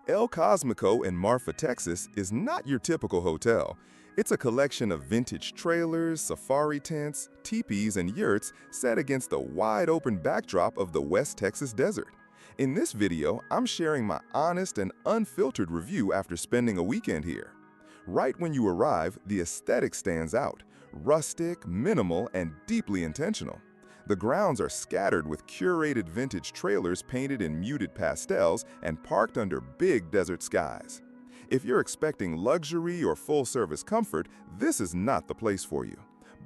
El Cosmico in Marfa, Texas is not your typical hotel. It's a collection of vintage trailers, safari tents, teepees, and yurts set against the wide-open backdrop of the West Texas desert. In this video, I'm sharing my honest and unfiltered review after spending a weekend here. Right when you arrive, the aesthetic stands out: rustic, minimal, and deeply intentional. The grounds are scattered with curated vintage trailers painted in muted pastels and parked under big desert skies. If you're expecting luxury or full-service comfort, this is not the place for you.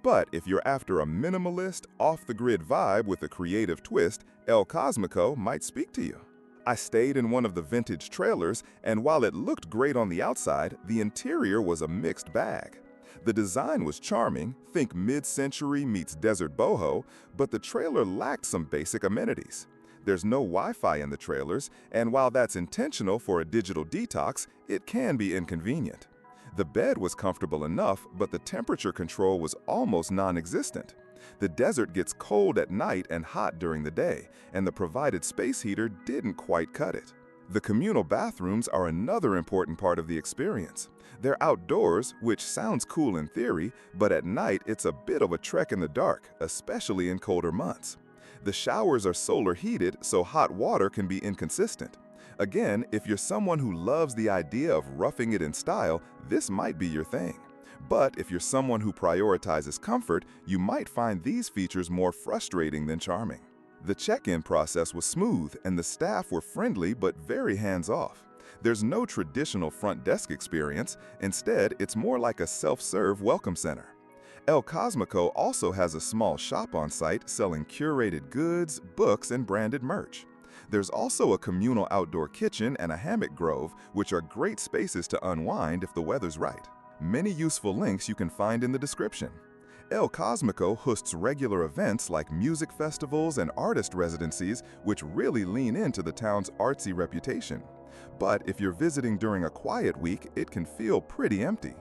But if you're after a minimalist, off-the-grid vibe with a creative twist, El Cosmico might speak to you. I stayed in one of the vintage trailers, and while it looked great on the outside, the interior was a mixed bag. The design was charming, think mid-century meets desert boho, but the trailer lacked some basic amenities. There's no Wi-Fi in the trailers, and while that's intentional for a digital detox, it can be inconvenient. The bed was comfortable enough, but the temperature control was almost non-existent. The desert gets cold at night and hot during the day, and the provided space heater didn't quite cut it. The communal bathrooms are another important part of the experience. They're outdoors, which sounds cool in theory, but at night it's a bit of a trek in the dark, especially in colder months. The showers are solar heated, so hot water can be inconsistent. Again, if you're someone who loves the idea of roughing it in style, this might be your thing. But if you're someone who prioritizes comfort, you might find these features more frustrating than charming. The check-in process was smooth, and the staff were friendly but very hands-off. There's no traditional front desk experience. Instead, it's more like a self-serve welcome center. El Cosmico also has a small shop on site selling curated goods, books, and branded merch. There's also a communal outdoor kitchen and a hammock grove, which are great spaces to unwind if the weather's right. Many useful links you can find in the description. El Cosmico hosts regular events like music festivals and artist residencies, which really lean into the town's artsy reputation. But if you're visiting during a quiet week, it can feel pretty empty.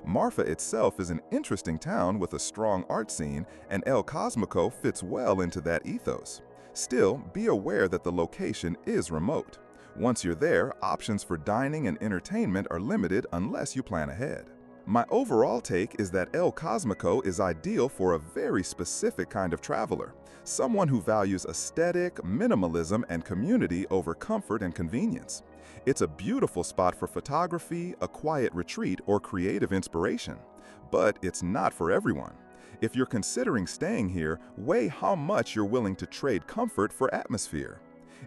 Marfa itself is an interesting town with a strong art scene, and El Cosmico fits well into that ethos. Still, be aware that the location is remote. Once you're there, options for dining and entertainment are limited unless you plan ahead. My overall take is that El Cosmico is ideal for a very specific kind of traveler, someone who values aesthetic, minimalism, and community over comfort and convenience. It's a beautiful spot for photography, a quiet retreat, or creative inspiration. But it's not for everyone. If you're considering staying here, weigh how much you're willing to trade comfort for atmosphere.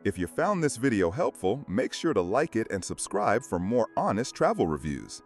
If you found this video helpful, make sure to like it and subscribe for more honest travel reviews.